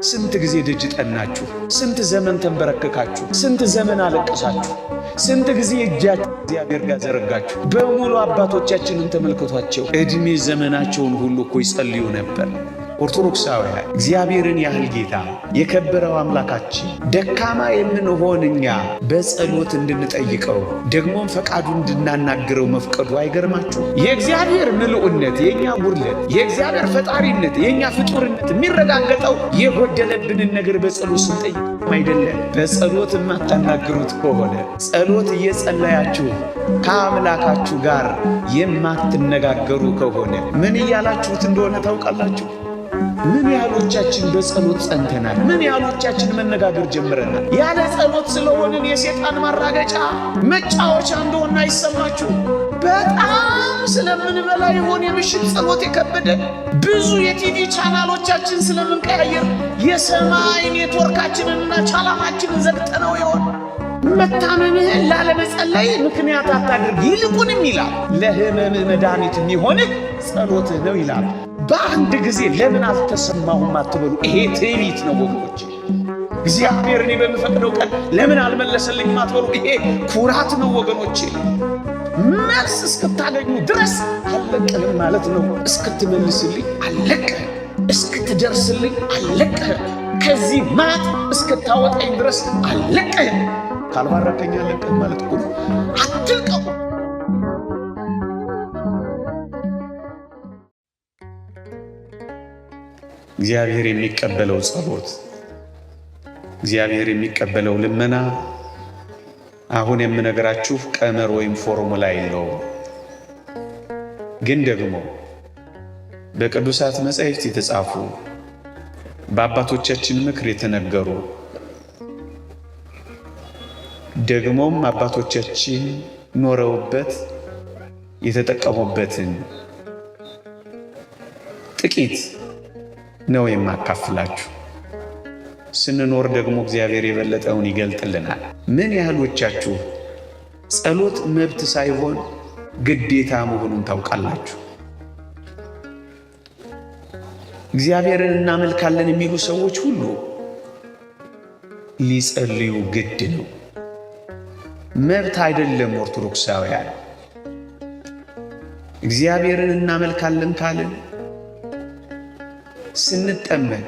ስንት ጊዜ ደጅ ጠናችሁ? ስንት ዘመን ተንበረከካችሁ? ስንት ዘመን አለቀሳችሁ? ስንት ጊዜ እጃችሁ እግዚአብሔር ጋር ዘረጋችሁ? በሙሉ አባቶቻችንን ተመልከቷቸው። ዕድሜ ዘመናቸውን ሁሉ እኮ ይጸልዩ ነበር። ኦርቶዶክሳውያን እግዚአብሔርን ያህል ጌታ የከበረው አምላካችን ደካማ የምንሆን እኛ በጸሎት እንድንጠይቀው ደግሞም ፈቃዱ እንድናናግረው መፍቀዱ አይገርማችሁ? የእግዚአብሔር ምልኡነት የኛ ጉድለት፣ የእግዚአብሔር ፈጣሪነት የኛ ፍጡርነት የሚረጋገጠው የጎደለብንን ነገር በጸሎት ስንጠይቅ አይደለም። በጸሎት የማታናግሩት ከሆነ ጸሎት እየጸለያችሁ ከአምላካችሁ ጋር የማትነጋገሩ ከሆነ ምን እያላችሁት እንደሆነ ታውቃላችሁ? ምን ያህሎቻችን በጸሎት ጸንተናል? ምን ያህሎቻችን መነጋገር ጀምረናል? ያለ ጸሎት ስለሆንን የሰይጣን ማራገጫ መጫወቻ እንደሆነ አይሰማችሁ? በጣም ስለምንበላ ይሆን የምሽት ጸሎት የከበደ? ብዙ የቲቪ ቻናሎቻችን ስለምንቀያየር የሰማይ ኔትወርካችንንና ቻናላችንን ዘግተነው ይሆን? መታመምህን ላለመጸለይ ምክንያት አታድርግ፣ ይልቁንም ይላል ለህመምህ መድኃኒት የሚሆንህ ጸሎትህ ነው ይላል። በአንድ ጊዜ ለምን አልተሰማሁም አትበሉ። ይሄ ትዕቢት ነው ወገኖች። እግዚአብሔር እኔ በምፈቅደው ቀን ለምን አልመለሰልኝም አትበሉ። ይሄ ኩራት ነው ወገኖቼ። መልስ እስክታገኙ ድረስ አልለቅህም ማለት ነው። እስክትመልስልኝ አልለቅህም፣ እስክትደርስልኝ አልለቅህም፣ ከዚህ ማጥ እስክታወጣኝ ድረስ አልለቅህም። ካልባረከኝ አልለቅህም ማለት እኮ ነው። አትልቀቁ። እግዚአብሔር የሚቀበለው ጸሎት፣ እግዚአብሔር የሚቀበለው ልመና አሁን የምነግራችሁ ቀመር ወይም ፎርሙላ የለውም። ግን ደግሞ በቅዱሳት መጻሕፍት የተጻፉ በአባቶቻችን ምክር የተነገሩ ደግሞም አባቶቻችን ኖረውበት የተጠቀሙበትን ጥቂት ነው የማካፍላችሁ። ስንኖር ደግሞ እግዚአብሔር የበለጠውን ይገልጥልናል። ምን ያህሎቻችሁ ጸሎት መብት ሳይሆን ግዴታ መሆኑን ታውቃላችሁ? እግዚአብሔርን እናመልካለን የሚሉ ሰዎች ሁሉ ሊጸልዩ ግድ ነው፣ መብት አይደለም። ኦርቶዶክሳውያን እግዚአብሔርን እናመልካለን ካልን ስንጠመቅ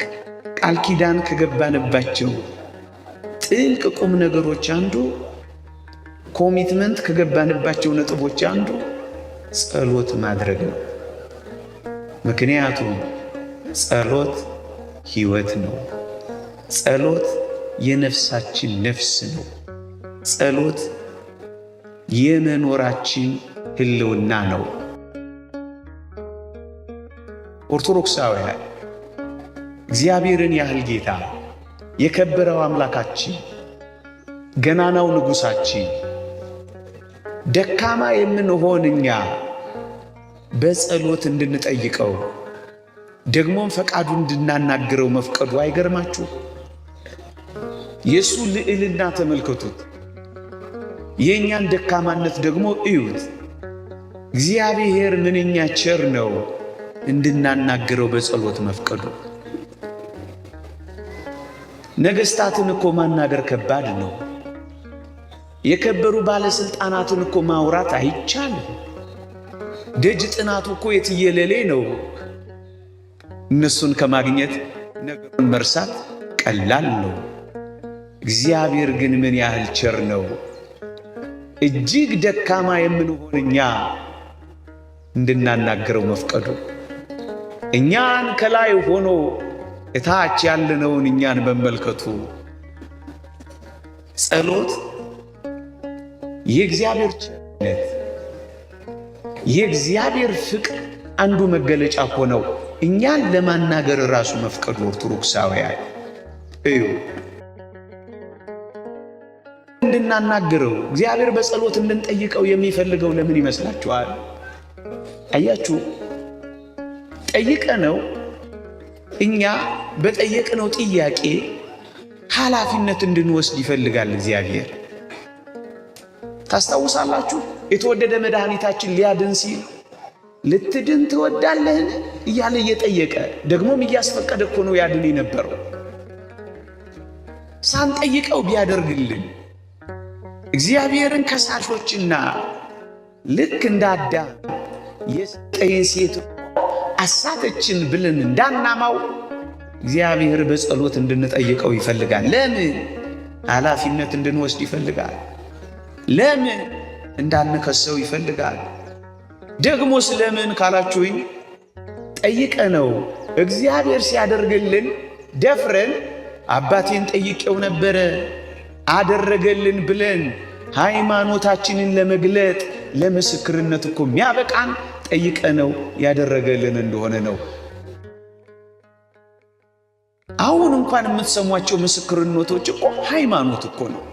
ቃል ኪዳን ከገባንባቸው ጥልቅ ቁም ነገሮች አንዱ፣ ኮሚትመንት ከገባንባቸው ነጥቦች አንዱ ጸሎት ማድረግ ነው። ምክንያቱም ጸሎት ሕይወት ነው። ጸሎት የነፍሳችን ነፍስ ነው። ጸሎት የመኖራችን ሕልውና ነው። ኦርቶዶክሳውያን እግዚአብሔርን ያህል ጌታ የከበረው አምላካችን ገናናው ንጉሣችን ደካማ የምንሆን እኛ በጸሎት እንድንጠይቀው ደግሞም ፈቃዱ እንድናናግረው መፍቀዱ አይገርማችሁ? የሱ ልዕልና ተመልከቱት፣ የእኛን ደካማነት ደግሞ እዩት። እግዚአብሔር ምንኛ ቸር ነው እንድናናግረው በጸሎት መፍቀዱ። ነገሥታትን እኮ ማናገር ከባድ ነው። የከበሩ ባለስልጣናትን እኮ ማውራት አይቻልም። ደጅ ጥናቱ እኮ የትየለሌ ነው። እነሱን ከማግኘት ነገሩን መርሳት ቀላል ነው። እግዚአብሔር ግን ምን ያህል ቸር ነው! እጅግ ደካማ የምንሆን እኛ እንድናናገረው መፍቀዱ፣ እኛን ከላይ ሆኖ እታች ያለነውን እኛን መመልከቱ። ጸሎት የእግዚአብሔር ቸርነት የእግዚአብሔር ፍቅር አንዱ መገለጫ ሆነው እኛን ለማናገር ራሱ መፍቀዱ። ኦርቶዶክሳውያን እዩ፣ እንድናናገረው እግዚአብሔር በጸሎት እንድንጠይቀው የሚፈልገው ለምን ይመስላችኋል? አያችሁ፣ ጠይቀነው እኛ በጠየቅነው ጥያቄ ኃላፊነት እንድንወስድ ይፈልጋል እግዚአብሔር። ታስታውሳላችሁ? የተወደደ መድኃኒታችን ሊያድን ሲል ልትድን ትወዳለህን እያለ እየጠየቀ ደግሞም እያስፈቀደ እኮ ነው ያድን የነበረው። ሳንጠይቀው ቢያደርግልን እግዚአብሔርን ከሳሾችና ልክ እንደ አዳም የሰጠኝ ሴት አሳተችን ብለን እንዳናማው እግዚአብሔር በጸሎት እንድንጠይቀው ይፈልጋል። ለምን? ኃላፊነት እንድንወስድ ይፈልጋል። ለምን? እንዳንከሰው ይፈልጋል። ደግሞ ስለምን ካላችሁኝ ጠይቀነው እግዚአብሔር ሲያደርግልን ደፍረን አባቴን ጠይቄው ነበረ አደረገልን ብለን ሃይማኖታችንን ለመግለጥ ለምስክርነት እኮ የሚያበቃን ጠይቀነው ያደረገልን እንደሆነ ነው። አሁን እንኳን የምትሰሟቸው ምስክርነቶች እኮ ሃይማኖት እኮ ነው።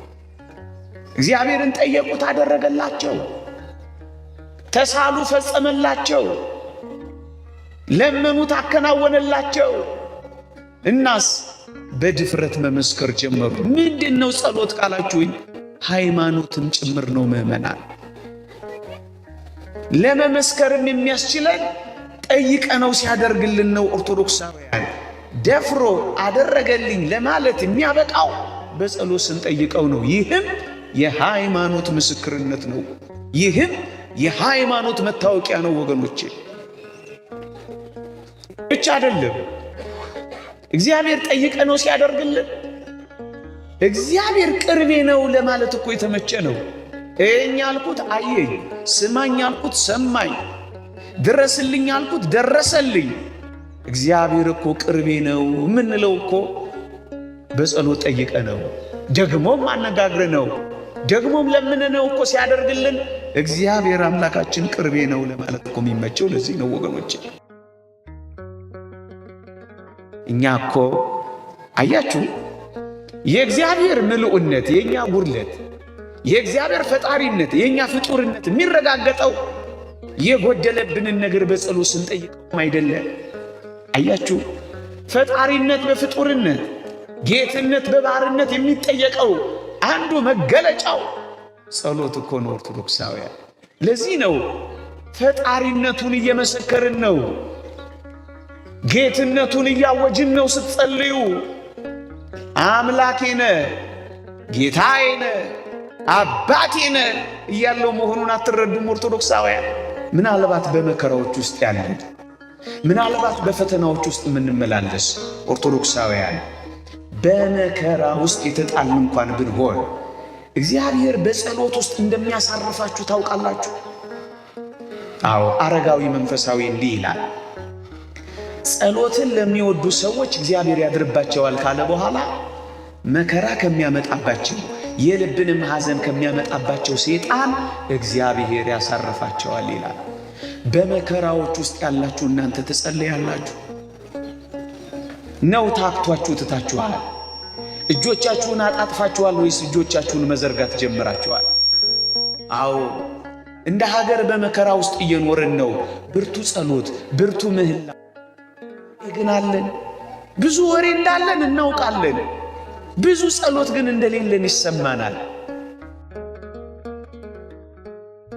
እግዚአብሔርን ጠየቁት አደረገላቸው፣ ተሳሉ ፈጸመላቸው፣ ለመኑት አከናወነላቸው። እናስ በድፍረት መመስከር ጀመሩ። ምንድነው ጸሎት ካላችሁኝ ሃይማኖትም ጭምር ነው። ምዕመናን ለመመስከርም የሚያስችለን ጠይቀነው ሲያደርግልን ነው። ኦርቶዶክሳውያን ደፍሮ አደረገልኝ ለማለት የሚያበቃው በጸሎት ስንጠይቀው ነው። ይህም የሃይማኖት ምስክርነት ነው። ይህም የሃይማኖት መታወቂያ ነው ወገኖቼ። ብቻ አይደለም እግዚአብሔር ጠይቀነው ሲያደርግልን እግዚአብሔር ቅርቤ ነው ለማለት እኮ የተመቸ ነው። እኛ አልኩት አየኝ፣ ስማኝ አልኩት ሰማኝ፣ ድረስልኝ አልኩት ደረሰልኝ። እግዚአብሔር እኮ ቅርቤ ነው የምንለው እኮ በጸሎት ጠይቀነው ደግሞም አነጋግረነው ደግሞም ለምነነው እኮ ሲያደርግልን እግዚአብሔር አምላካችን ቅርቤ ነው ለማለት እኮ የሚመቸው ለዚህ ነው ወገኖቼ። እኛ እኮ አያችሁ የእግዚአብሔር ምልኡነት የኛ ጉድለት፣ የእግዚአብሔር ፈጣሪነት የኛ ፍጡርነት የሚረጋገጠው የጎደለብንን ነገር በጸሎት ስንጠይቀው አይደለም። አያችሁ ፈጣሪነት በፍጡርነት ጌትነት በባህርነት የሚጠየቀው አንዱ መገለጫው ጸሎት እኮ ነው ኦርቶዶክሳውያን። ለዚህ ነው ፈጣሪነቱን እየመሰከርን ነው፣ ጌትነቱን እያወጅን ነው። ስትጸልዩ አምላኬነ ጌታዬነ አባቴነ እያለው መሆኑን አትረዱም ኦርቶዶክሳውያን? ምናልባት በመከራዎች ውስጥ ያለን፣ ምናልባት በፈተናዎች ውስጥ የምንመላለስ ኦርቶዶክሳውያን በመከራ ውስጥ የተጣልን እንኳን ብንሆን እግዚአብሔር በጸሎት ውስጥ እንደሚያሳርፋችሁ ታውቃላችሁ። አዎ አረጋዊ መንፈሳዊ እንዲህ ይላል፣ ጸሎትን ለሚወዱ ሰዎች እግዚአብሔር ያድርባቸዋል ካለ በኋላ መከራ ከሚያመጣባቸው የልብንም ሐዘን ከሚያመጣባቸው ሰይጣን እግዚአብሔር ያሳርፋቸዋል ይላል። በመከራዎች ውስጥ ያላችሁ እናንተ ትጸልያላችሁ ነው? ታክቷችሁ ትታችኋል? እጆቻችሁን አጣጥፋችኋል ወይስ እጆቻችሁን መዘርጋት ጀምራችኋል? አዎ እንደ ሀገር በመከራ ውስጥ እየኖርን ነው። ብርቱ ጸሎት፣ ብርቱ ምህላ ግን አለን። ብዙ ወሬ እንዳለን እናውቃለን። ብዙ ጸሎት ግን እንደሌለን ይሰማናል።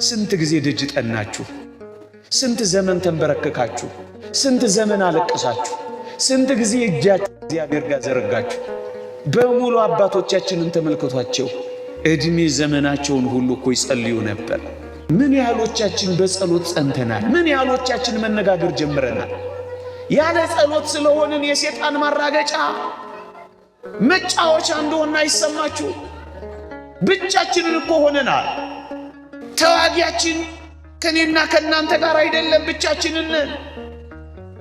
ስንት ጊዜ ደጅ ጠናችሁ? ስንት ዘመን ተንበረከካችሁ? ስንት ዘመን አለቀሳችሁ? ስንት ጊዜ እጃችሁ እግዚአብሔር ጋር ዘረጋችሁ? በሙሉ አባቶቻችንን ተመልከቷቸው። እድሜ ዘመናቸውን ሁሉ እኮ ይጸልዩ ነበር። ምን ያህሎቻችን በጸሎት ጸንተናል? ምን ያህሎቻችን መነጋገር ጀምረናል? ያለ ጸሎት ስለሆንን የሰይጣን ማራገጫ መጫወቻ እንደሆነ አይሰማችሁ? ብቻችንን እኮ ሆነናል። ተዋጊያችን ከኔና ከናንተ ጋር አይደለም፣ ብቻችንን።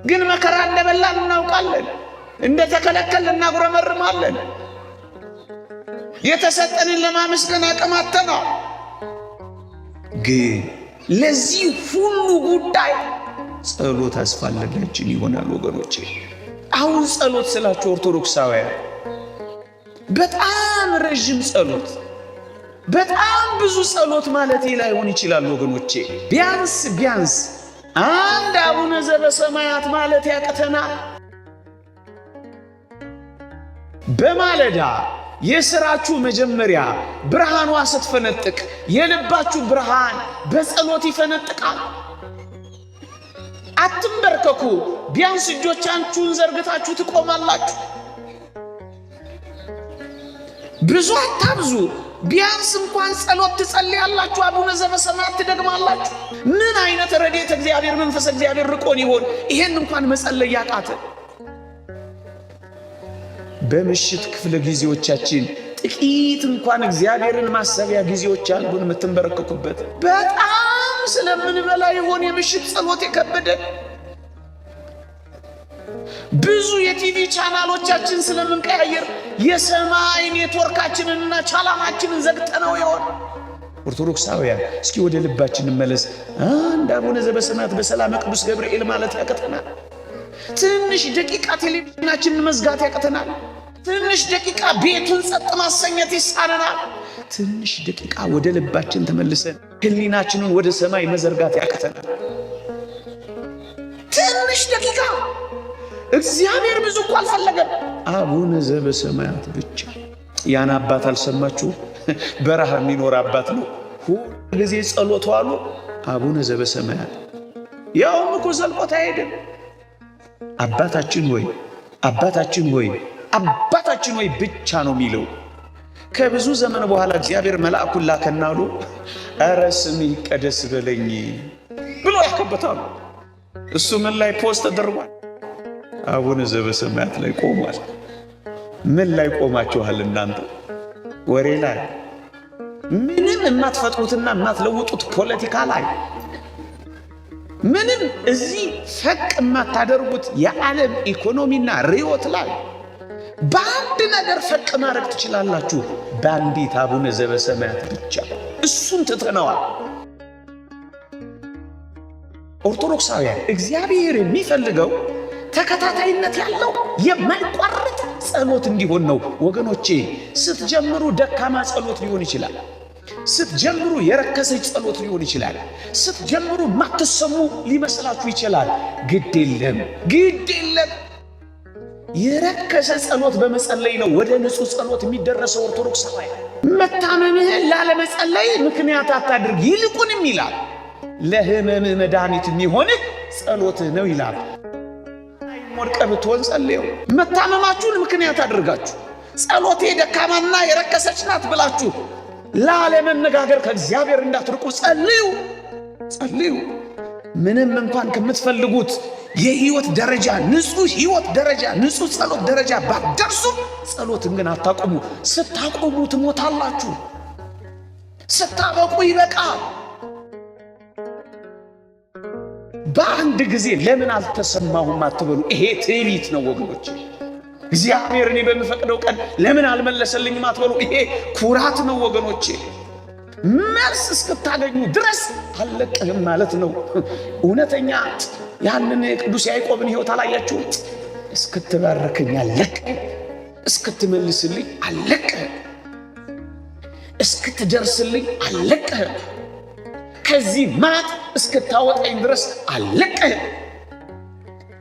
ግን መከራ እንደበላን እናውቃለን፣ እንደተከለከልን እናጉረመርማለን። የተሰጠንን ለማመስገን አቅም አጥተናል። ግን ለዚህ ሁሉ ጉዳይ ጸሎት አስፈላጊያችን ይሆናል ወገኖቼ። አሁን ጸሎት ስላችሁ ኦርቶዶክሳውያን በጣም ረጅም ጸሎት፣ በጣም ብዙ ጸሎት ማለት ላይሆን ይችላል ወገኖቼ። ቢያንስ አንድ አቡነ ዘበሰማያት ማለት ያቅተናል። በማለዳ የሥራችሁ መጀመሪያ ብርሃኗ ስትፈነጥቅ የልባችሁ ብርሃን በጸሎት ይፈነጥቃል። አትንበርከኩ፣ ቢያንስ እጆቻችሁን ዘርግታችሁ ትቆማላችሁ። ብዙ አታብዙ። ቢያንስ እንኳን ጸሎት ትጸልያላችሁ፣ አቡነ ዘበሰማያት ትደግማላችሁ። ምን አይነት ረድኤተ እግዚአብሔር መንፈስ እግዚአብሔር ርቆን ይሆን ይሄን እንኳን መጸለይ ያቃተ? በምሽት ክፍለ ጊዜዎቻችን ጥቂት እንኳን እግዚአብሔርን ማሰቢያ ጊዜዎች አሉን የምትንበረከኩበት። በጣም ስለምንበላ ይሆን የምሽት ጸሎት የከበደን? ብዙ የቲቪ ቻናሎቻችን ስለምንቀያየር የሰማይ ኔትወርካችንንና ቻናላችንን ዘግተነው ይሆን? ኦርቶዶክሳውያን እስኪ ወደ ልባችን እንመለስ። አንድ አቡነ ዘበሰማያት በሰላመ ቅዱስ ገብርኤል ማለት ያቅተናል። ትንሽ ደቂቃ ቴሌቪዥናችንን መዝጋት ያቅተናል። ትንሽ ደቂቃ ቤቱን ጸጥ ማሰኘት ይሳነናል። ትንሽ ደቂቃ ወደ ልባችን ተመልሰን ሕሊናችንን ወደ ሰማይ መዘርጋት ያቅተናል። ትንሽ ደቂቃ እግዚአብሔር ብዙ እኮ አልፈለገም። አቡነ ዘበሰማያት ብቻ። ያን አባት አልሰማችሁ? በረሃ የሚኖር አባት ነው። ሁሉ ጊዜ ጸሎቱ አሉ አቡነ ዘበሰማያት። ያውም እኮ ዘልቆት አይሄድም። አባታችን ሆይ አባታችን ሆይ አባታችን ሆይ ብቻ ነው የሚለው። ከብዙ ዘመን በኋላ እግዚአብሔር መልአኩን ላከና አሉ ኧረ ስምህ ይቀደስ በለኝ ብሎ ያከበታሉ። እሱ ምን ላይ ፖስት ተደርጓል? አቡነ ዘበሰማያት ላይ ቆሟል። ምን ላይ ቆማችኋል እናንተ? ወሬ ላይ፣ ምንም የማትፈጥሩትና የማትለውጡት ፖለቲካ ላይ፣ ምንም እዚህ ፈቅ የማታደርጉት የዓለም ኢኮኖሚና ርዕዮት ላይ በአንድ ነገር ፈቅ ማድረግ ትችላላችሁ፣ በአንዲት አቡነ ዘበሰማያት ብቻ። እሱን ትተነዋል። ኦርቶዶክሳውያን እግዚአብሔር የሚፈልገው ተከታታይነት ያለው የማይቋረጥ ጸሎት እንዲሆን ነው። ወገኖቼ ስትጀምሩ ደካማ ጸሎት ሊሆን ይችላል። ስትጀምሩ የረከሰች ጸሎት ሊሆን ይችላል። ስትጀምሩ ማትሰሙ ሊመስላችሁ ይችላል። ግድ የለም ግድ የለም። የረከሰ ጸሎት በመጸለይ ነው ወደ ንጹህ ጸሎት የሚደረሰው። ኦርቶዶክሳውያን መታመምህን ላለመጸለይ ምክንያት አታድርግ፣ ይልቁንም ይላል ለህመምህ መድኃኒት የሚሆንህ ጸሎትህ ነው ይላል። ወርቀ ብትሆን ጸልዩ። መታመማችሁን ምክንያት አድርጋችሁ ጸሎቴ ደካማና የረከሰች ናት ብላችሁ ላለመነጋገር ከእግዚአብሔር እንዳትርቁ ጸልዩ ጸልዩ። ምንም እንኳን ከምትፈልጉት የህይወት ደረጃ ንጹህ ህይወት ደረጃ ንጹህ ጸሎት ደረጃ ባትደርሱ ጸሎትን ግን አታቆሙ። ስታቆሙ ትሞታላችሁ። ስታበቁ ይበቃል። በአንድ ጊዜ ለምን አልተሰማሁም አትበሉ። ይሄ ትዕቢት ነው ወገኖች። እግዚአብሔር እኔ በምፈቅደው ቀን ለምን አልመለሰልኝም አትበሉ። ይሄ ኩራት ነው ወገኖቼ። መልስ እስክታገኙ ድረስ አልለቅህም ማለት ነው። እውነተኛ ያንን ቅዱስ ያዕቆብን ሕይወት አላያችሁ? እስክትባረከኝ አልለቅህም፣ እስክትመልስልኝ አልለቅህም፣ እስክትደርስልኝ አልለቅህም፣ ከዚህ ማጥ እስክታወጣኝ ድረስ አልለቅህም፣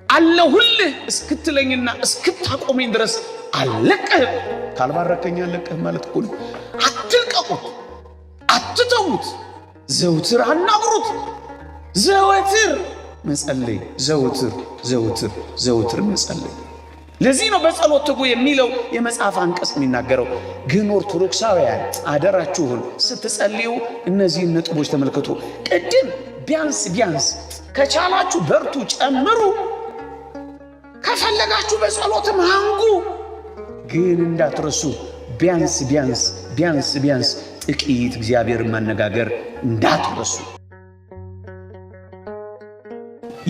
አለሁልህ እስክትለኝና እስክታቆመኝ ድረስ አልለቅህም። ካልባረከኝ አልለቅህም ማለት እኮ ነው። አትልቀቁት፣ አትተዉት፣ ዘውትር አናግሩት። ዘወትር መጸለይ፣ ዘውትር ዘውትር ዘውትር መጸለይ። ለዚህ ነው በጸሎት ትጉ የሚለው የመጽሐፍ አንቀጽ የሚናገረው። ግን ኦርቶዶክሳውያን አደራችሁን ስትጸልዩ እነዚህን ነጥቦች ተመልከቱ። ቅድም ቢያንስ ከቻላችሁ በርቱ፣ ጨምሩ፣ ከፈለጋችሁ በጸሎትም አንጉ። ግን እንዳትረሱ ቢያንስ ጥቂት እግዚአብሔርን ማነጋገር እንዳትረሱ።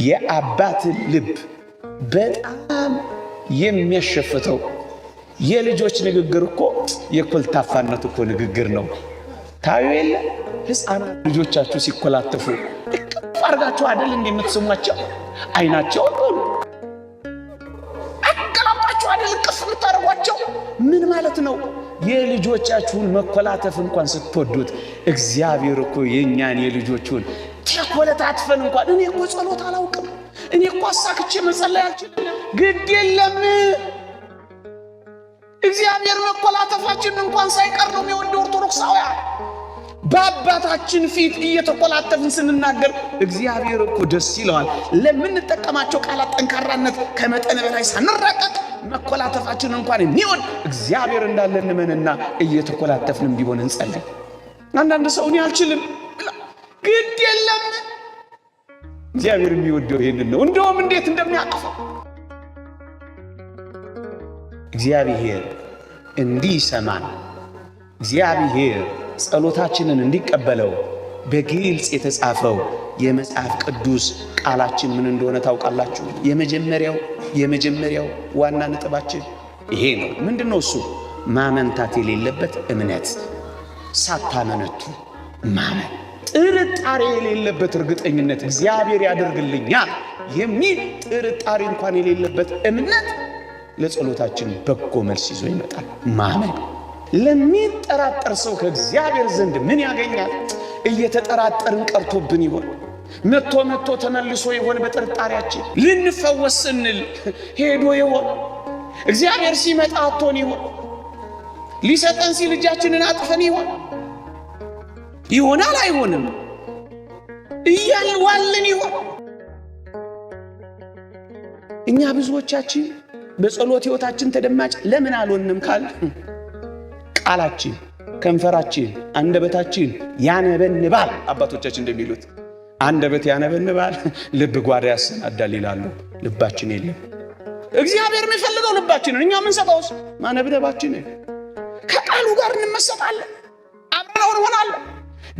የአባትን ልብ በጣም የሚያሸፍተው የልጆች ንግግር እኮ የኮልታፋነት እኮ ንግግር ነው። ታዩ የለ ሕፃናት ልጆቻችሁ ሲኮላተፉ እቅፍ አድርጋችሁ አይደል እንደምትስሟቸው? አይናቸው ሁሉ አገላብጣችሁ አይደል እቅፍ የምታደርጓቸው? ምን ማለት ነው? የልጆቻችሁን መኮላተፍ እንኳን ስትወዱት እግዚአብሔር እኮ የእኛን የልጆቹን ተኮለታትፈን እንኳን እኔ እኮ ጸሎት አላውቅም፣ እኔ እኮ አሳክቼ መጸለይ አልችልም። ግድ የለም እግዚአብሔር መኮላተፋችን እንኳን ሳይቀር ነው የሚወደው። ኦርቶዶክሳውያን በአባታችን ፊት እየተኮላተፍን ስንናገር እግዚአብሔር እኮ ደስ ይለዋል። ለምንጠቀማቸው ቃላት ጠንካራነት ከመጠን በላይ ሳንራቀቅ መኮላተፋችንን እንኳን የሚወድ እግዚአብሔር እንዳለ እንመንና እየተኮላተፍንም ቢሆን እንጸልይ። አንዳንድ ሰው እኔ አልችልም ግድ የለም፣ እግዚአብሔር የሚወደው ይሄንን ነው። እንደውም እንዴት እንደሚያቅፈው እግዚአብሔር እንዲሰማን እግዚአብሔር ጸሎታችንን እንዲቀበለው በግልጽ የተጻፈው የመጽሐፍ ቅዱስ ቃላችን ምን እንደሆነ ታውቃላችሁ? የመጀመሪያው ዋና ነጥባችን ይሄ ነው። ምንድነው እሱ? ማመንታት የሌለበት እምነት፣ ሳታመነቱ ማመን፣ ጥርጣሬ የሌለበት እርግጠኝነት፣ እግዚአብሔር ያደርግልኛል የሚል ጥርጣሬ እንኳን የሌለበት እምነት ለጸሎታችን በጎ መልስ ይዞ ይመጣል። ማመን። ለሚጠራጠር ሰው ከእግዚአብሔር ዘንድ ምን ያገኛል? እየተጠራጠርን ቀርቶብን ይሆን? መጥቶ ተመልሶ ይሆን? በጥርጣሬያችን ልንፈወስ ስንል ሄዶ ይሆን? እግዚአብሔር ሲመጣ አጥቶን ይሆን? ሊሰጠን ሲል እጃችንን አጥፈን ይሆን? ይሆናል አይሆንም እያልዋልን ይሆን? እኛ ብዙዎቻችን በጸሎት ሕይወታችን ተደማጭ ለምን አልሆንም ካል ቃላችን፣ ከንፈራችን፣ አንደበታችን ያነበንባል። አባቶቻችን እንደሚሉት አንደበት ያነበንባል፣ ልብ ጓዳ ያሰናዳል ይላሉ። ልባችን የለም። እግዚአብሔር የሚፈልገው ልባችንን፣ እኛ የምንሰጠውስ ማነበነባችንን። ከቃሉ ጋር እንመሰጣለን፣ አብረነው እንሆናለን።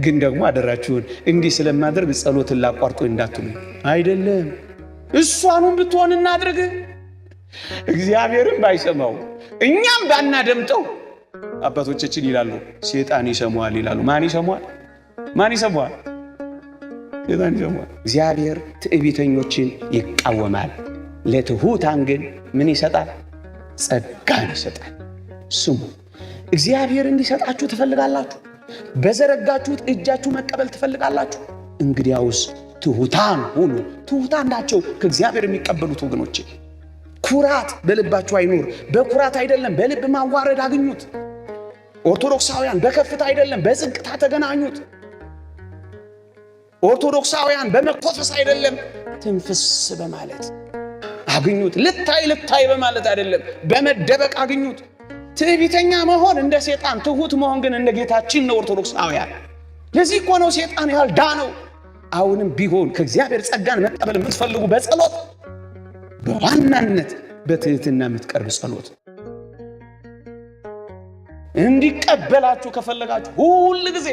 ግን ደግሞ አደራችሁን እንዲህ ስለማድረግ ጸሎትን ላቋርጦ እንዳትሉ። አይደለም እሷኑን ብትሆን እናድርግ። እግዚአብሔርም ባይሰማው እኛም ባናደምጠው አባቶቻችን ይላሉ ሰይጣን ይሰማዋል ይላሉ። ማን ይሰማዋል? ሰይጣን ይሰማዋል። እግዚአብሔር ትዕቢተኞችን ይቃወማል፣ ለትሑታን ግን ምን ይሰጣል? ጸጋን ይሰጣል። ስሙ። እግዚአብሔር እንዲሰጣችሁ ትፈልጋላችሁ? በዘረጋችሁት እጃችሁ መቀበል ትፈልጋላችሁ? እንግዲያውስ ትሑታን ሁኑ። ትሑታን ናቸው ከእግዚአብሔር የሚቀበሉት ወገኖቼ። ኩራት በልባችሁ አይኑር። በኩራት አይደለም በልብ ማዋረድ አግኙት። ኦርቶዶክሳውያን በከፍታ አይደለም በዝቅታ ተገናኙት። ኦርቶዶክሳውያን በመኮፈስ አይደለም ትንፍስ በማለት አግኙት። ልታይ በማለት አይደለም በመደበቅ አግኙት። ትዕቢተኛ መሆን እንደ ሰይጣን፣ ትሁት መሆን ግን እንደ ጌታችን ነው። ኦርቶዶክሳውያን ለዚህ እኮ ነው ሰይጣን ያልዳነው። አሁንም ቢሆን ከእግዚአብሔር ጸጋን መቀበል የምትፈልጉ በጸሎት በዋናነት በትህትና የምትቀርብ ጸሎት እንዲቀበላችሁ ከፈለጋችሁ ሁሉ ጊዜ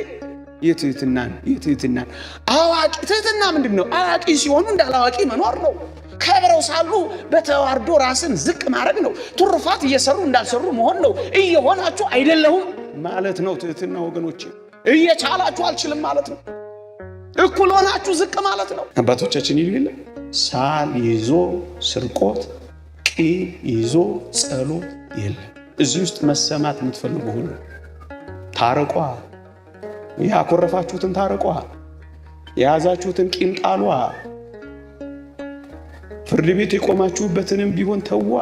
የትህትናን አዋቂ። ትህትና ምንድነው? አዋቂ ሲሆኑ እንዳላዋቂ መኖር ነው። ከብረው ሳሉ በተዋርዶ ራስን ዝቅ ማድረግ ነው። ትሩፋት እየሰሩ እንዳልሰሩ መሆን ነው። እየሆናችሁ አይደለሁም ማለት ነው ትህትና ወገኖቼ። እየቻላችሁ አልችልም ማለት ነው። እኩል ሆናችሁ ዝቅ ማለት ነው። አባቶቻችን ይሉ የለ ሳል ይዞ ስርቆት፣ ቂም ይዞ ጸሎት የለም። እዚህ ውስጥ መሰማት የምትፈልጉ ሁሉ ታረቋ። ያኮረፋችሁትን ታረቋ። የያዛችሁትን ቂም ጣሏ። ፍርድ ቤት የቆማችሁበትንም ቢሆን ተዋ።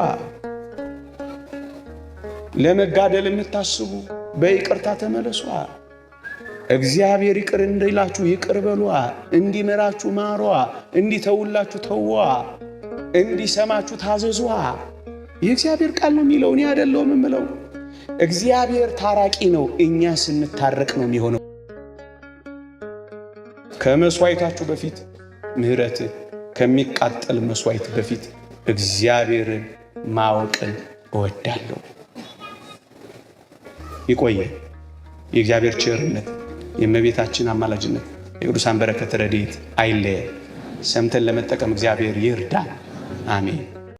ለመጋደል የምታስቡ በይቅርታ ተመለሷ። እግዚአብሔር ይቅር እንዲላችሁ ይቅር በሏ። እንዲመራችሁ ማሯ። እንዲተውላችሁ ተዋ። እንዲሰማችሁ ታዘዟ። የእግዚአብሔር ቃል ነው የሚለው፣ እኔ አይደለሁም የምለው። እግዚአብሔር ታራቂ ነው። እኛ ስንታረቅ ነው የሚሆነው። ከመስዋዕታችሁ በፊት ምህረት፣ ከሚቃጠል መስዋዕት በፊት እግዚአብሔርን ማወቅን እወዳለሁ። ይቆየን። የእግዚአብሔር ቸርነት፣ የእመቤታችን አማላጅነት፣ የቅዱሳን በረከት ረድኤት አይለየን። ሰምተን ለመጠቀም እግዚአብሔር ይርዳን። አሜን።